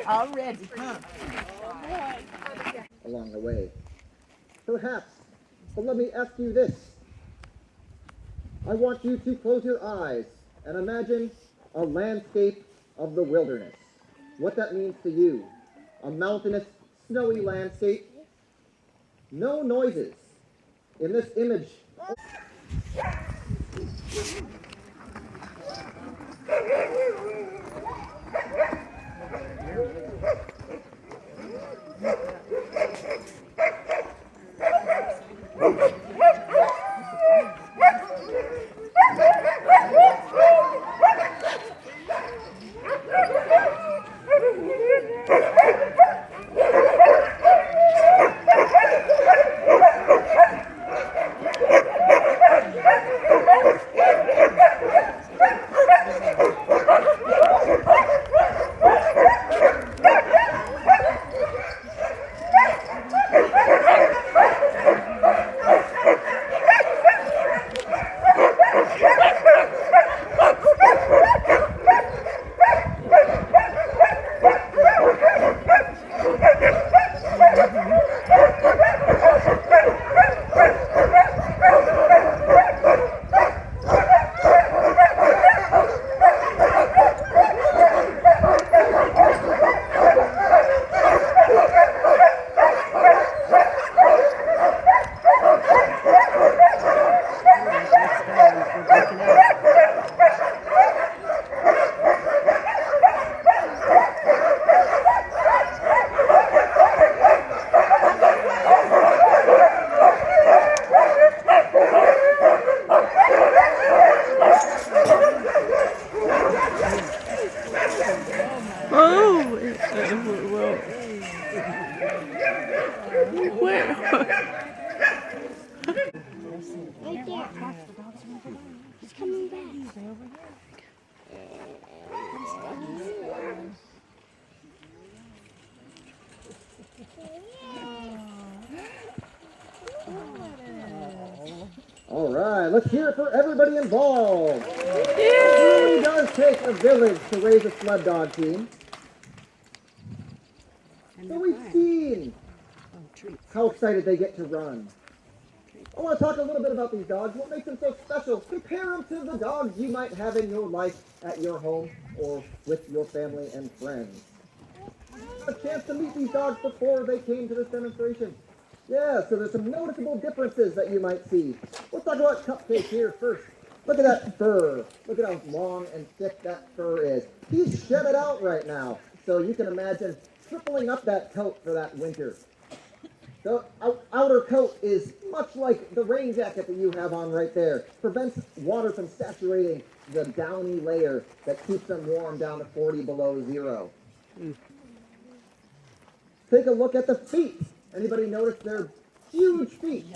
Already, huh? Along the way. Perhaps, but let me ask you this. I want you to close your eyes and imagine a landscape of the wilderness. What that means to you. A mountainous, snowy landscape. No noises. In this image, He's coming back. all right, let's hear it for everybody involved. It really does take a village to raise a sled dog team. So we've seen how excited they get to run. I want to talk a little bit about these dogs. What makes them so special? Compare them to the dogs you might have in your life at your home or with your family and friends. A chance to meet these dogs before they came to this demonstration. Yeah, so there's some noticeable differences that you might see. Let's talk about Cupcake here first. Look at that fur. Look at how long and thick that fur is. He's shed it out right now. So you can imagine tripling up that coat for that winter. The outer coat is much like the rain jacket that you have on right there. Prevents water from saturating the downy layer that keeps them warm down to 40 below zero. Take a look at the feet. Anybody notice their huge feet?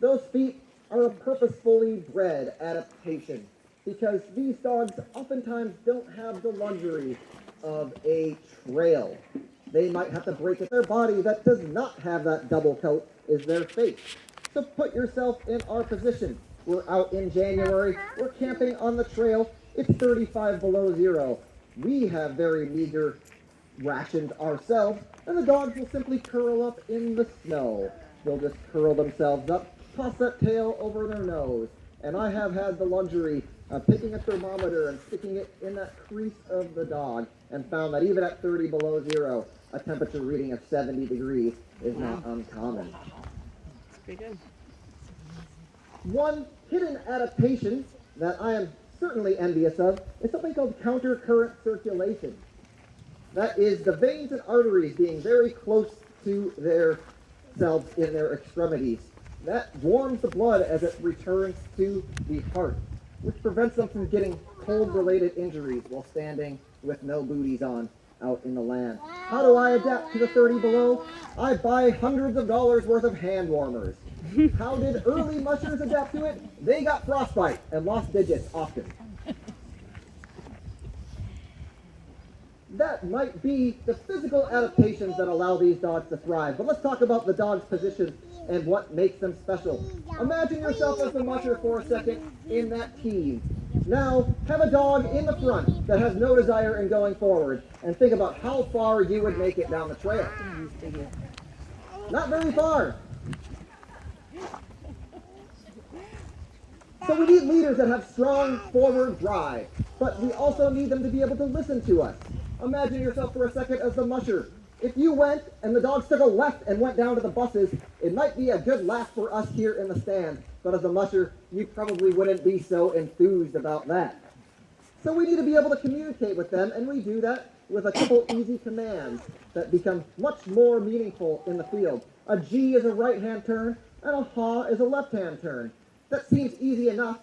Those feet are a purposefully bred adaptation because these dogs oftentimes don't have the luxury of a trail. They might have to break it. Their body that does not have that double coat is their face. So put yourself in our position. We're out in January. We're camping on the trail. It's 35 below zero. We have very meager rations ourselves, and the dogs will simply curl up in the snow. They'll just curl themselves up, toss that tail over their nose. And I have had the luxury of taking a thermometer and sticking it in that crease of the dog and found that even at 30 below zero, a temperature reading of 70 degrees is not uncommon. That's pretty good. One hidden adaptation that I am certainly envious of is something called counter-current circulation. That is the veins and arteries being very close to their selves in their extremities. That warms the blood as it returns to the heart, which prevents them from getting cold-related injuries while standing with no booties on out in the land. How do I adapt to the 30 below? I buy hundreds of dollars worth of hand warmers. How did early mushers adapt to it? They got frostbite and lost digits often. That might be the physical adaptations that allow these dogs to thrive. But let's talk about the dog's position and what makes them special. Imagine yourself as the musher for a second in that team. Now, have a dog in the front that has no desire in going forward, and think about how far you would make it down the trail. Not very far. So we need leaders that have strong forward drive, but we also need them to be able to listen to us. Imagine yourself for a second as the musher. If you went and the dogs took a left and went down to the buses, it might be a good laugh for us here in the stand, but as a musher, you probably wouldn't be so enthused about that. So we need to be able to communicate with them, and we do that with a couple easy commands that become much more meaningful in the field. A G is a right-hand turn, and a ha is a left-hand turn. That seems easy enough,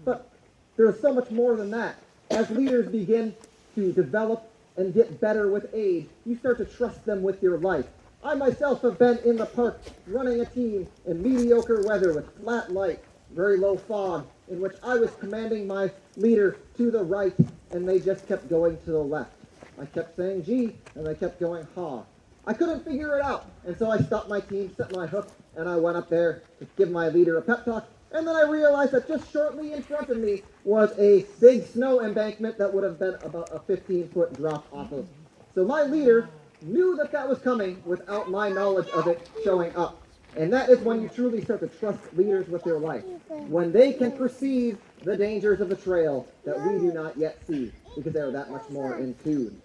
but there's so much more than that. As leaders begin to develop and get better with age, you start to trust them with your life. I myself have been in the park running a team in mediocre weather with flat light, very low fog, in which I was commanding my leader to the right, and they just kept going to the left. I kept saying G, and they kept going ha. I couldn't figure it out, and so I stopped my team, set my hook, and I went up there to give my leader a pep talk, and then I realized that just shortly in front of me was a big snow embankment that would have been about a 15-foot drop off of. So my leader knew that that was coming without my knowledge of it showing up. And that is when you truly start to trust leaders with your life. When they can perceive the dangers of the trail that we do not yet see, because they are that much more in tune.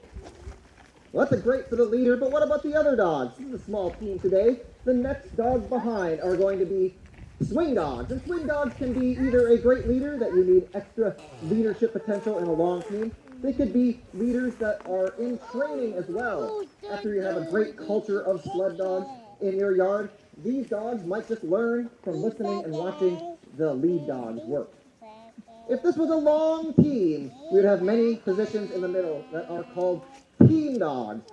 Well, that's a great for the leader, but what about the other dogs? This is a small team today. The next dogs behind are going to be swing dogs. And swing dogs can be either a great leader that you need extra leadership potential in a long team. They could be leaders that are in training as well. After you have a great culture of sled dogs in your yard, these dogs might just learn from listening and watching the lead dogs work. If this was a long team, we would have many positions in the middle that are called team dogs.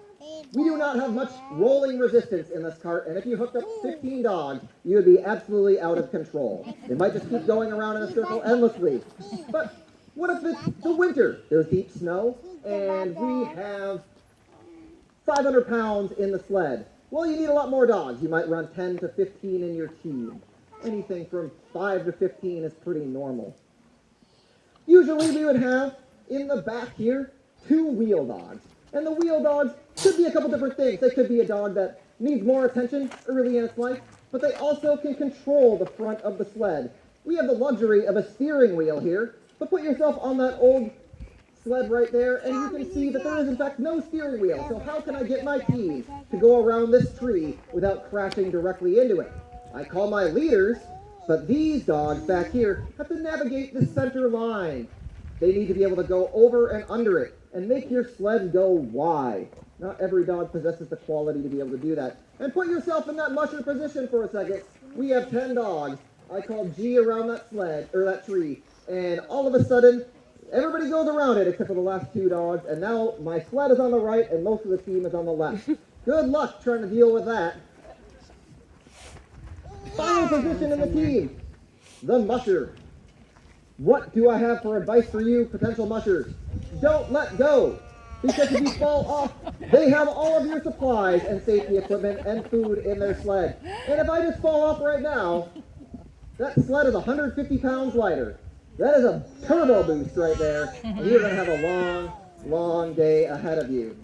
We do not have much rolling resistance in this cart, and if you hooked up 15 dogs, you would be absolutely out of control. They might just keep going around in a circle endlessly. But what if it's the winter? There's deep snow, and we have 500 pounds in the sled. Well, you need a lot more dogs. You might run 10 to 15 in your team. Anything from 5 to 15 is pretty normal. Usually we would have, in the back here, 2 wheel dogs. And the wheel dogs could be a couple different things. They could be a dog that needs more attention early in its life, but they also can control the front of the sled. We have the luxury of a steering wheel here, but put yourself on that old sled right there, and you can see that there is in fact no steering wheel. So how can I get my team to go around this tree without crashing directly into it? I call my leaders, but these dogs back here have to navigate the center line. They need to be able to go over and under it and make your sled go wide. Not every dog possesses the quality to be able to do that. And put yourself in that musher position for a second. We have 10 dogs. I call G around that sled, or that tree, and all of a sudden, everybody goes around it except for the last 2 dogs, and now my sled is on the right and most of the team is on the left. Good luck trying to deal with that. Final position in the team, the musher. What do I have for advice for you, potential mushers? Don't let go, because if you fall off, they have all of your supplies and safety equipment and food in their sled. And if I just fall off right now, that sled is 150 pounds lighter. That is a turbo boost right there, and you're going to have a long, long day ahead of you.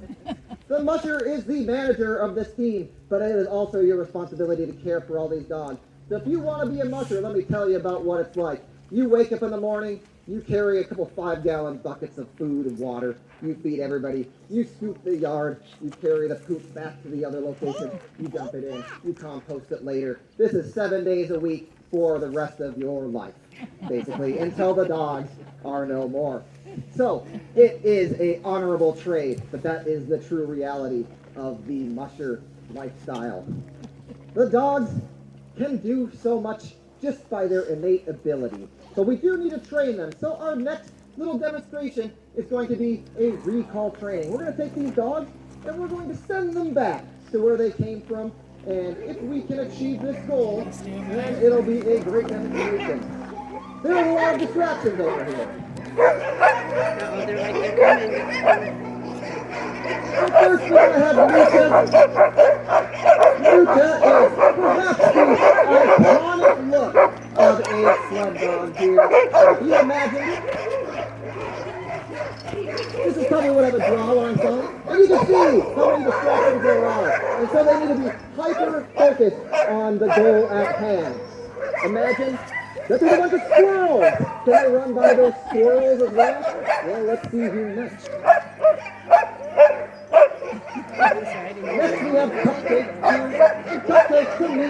The musher is the manager of this team, but it is also your responsibility to care for all these dogs. So if you want to be a musher, let me tell you about what it's like. You wake up in the morning, you carry a couple 5-gallon buckets of food and water, you feed everybody, you scoop the yard, you carry the poop back to the other location, you dump it in, you compost it later. This is 7 days a week for the rest of your life, basically, until the dogs are no more. So, it is an honorable trade, but that is the true reality of the musher lifestyle. The dogs can do so much just by their innate ability. So we do need to train them. So our next little demonstration is going to be a recall training. We're going to take these dogs and we're going to send them back to where they came from. And if we can achieve this goal, then it'll be a great demonstration. There are a lot of distractions over here. Uh-oh, they're like they're coming. So first we're going to have Luca. Luca is perhaps the iconic look of a sled dog here. So if you imagine This is probably what I would draw when I'm done. And you can see how many distractions there are. And so they need to be hyper-focused on the goal at hand. Imagine that there's a bunch of squirrels. Can they run by those squirrels as well? Well, let's see who next. Next we have Cupcake. And Cupcake to me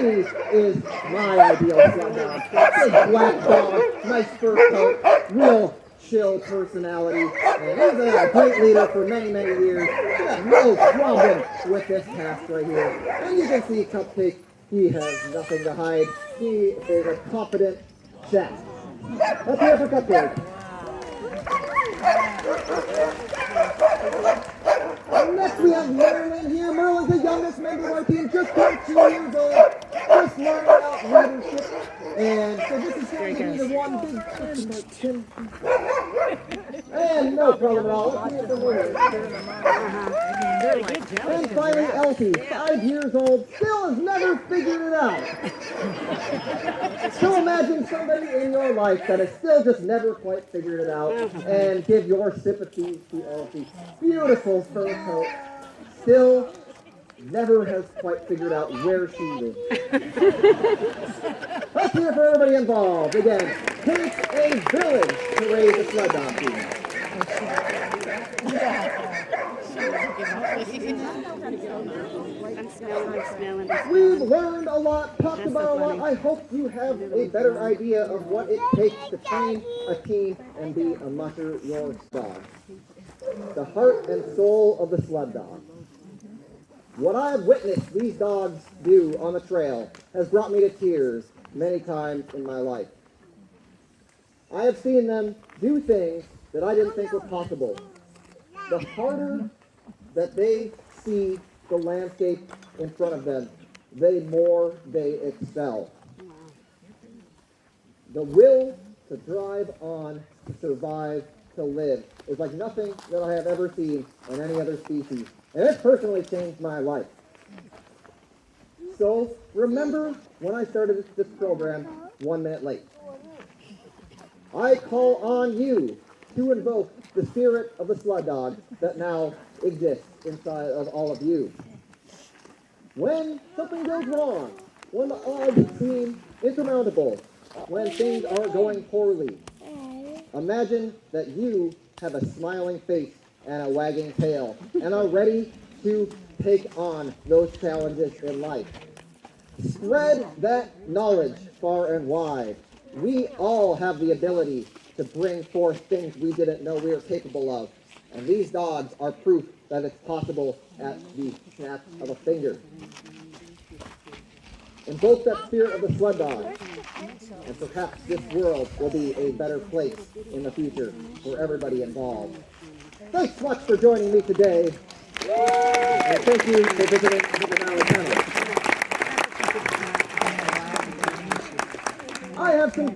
is my ideal sled dog. Big black dog, nice fur coat, real chill personality, and he's been a great leader for many, many years. He has no problem with this task right here. And you can see Cupcake, he has nothing to hide. He is a confident chap. Let's hear it for Cupcake. And next we have Merlin here. Merlin's the youngest member of our team, just turned 2 years old, just learning about leadership. And so this is going to be the one big thing. And no problem at all. Let's see if the winner. And finally, Elsie, 5 years old, still has never figured it out. So imagine somebody in your life that has still just never quite figured it out, and give your sympathy to Elsie. Beautiful fur coat, still never has quite figured out where she lives. Let's hear for everybody involved. Again, takes a village to raise a sled dog team. We've learned a lot, talked about a lot. I hope you have a better idea of what it takes to train a team and be a musher your dog. The heart and soul of the sled dog. What I have witnessed these dogs do on the trail has brought me to tears many times in my life. I have seen them do things that I didn't think were possible. The harder that they see the landscape in front of them, the more they excel. The will to drive on, to survive, to live is like nothing that I have ever seen in any other species. And it's personally changed my life. So remember when I started this program 1 minute late. I call on you to invoke the spirit of the sled dog that now exists inside of all of you. When something goes wrong, when the odds seem insurmountable, when things are going poorly, imagine that you have a smiling face and a wagging tail and are ready to take on those challenges in life. Spread that knowledge far and wide. We all have the ability to bring forth things we didn't know we were capable of. And these dogs are proof that it's possible at the snap of a finger. Invoke that spirit of the sled dog. And perhaps this world will be a better place in the future for everybody involved. Thanks much for joining me today. And thank you for visiting the Denali Kennels. I have some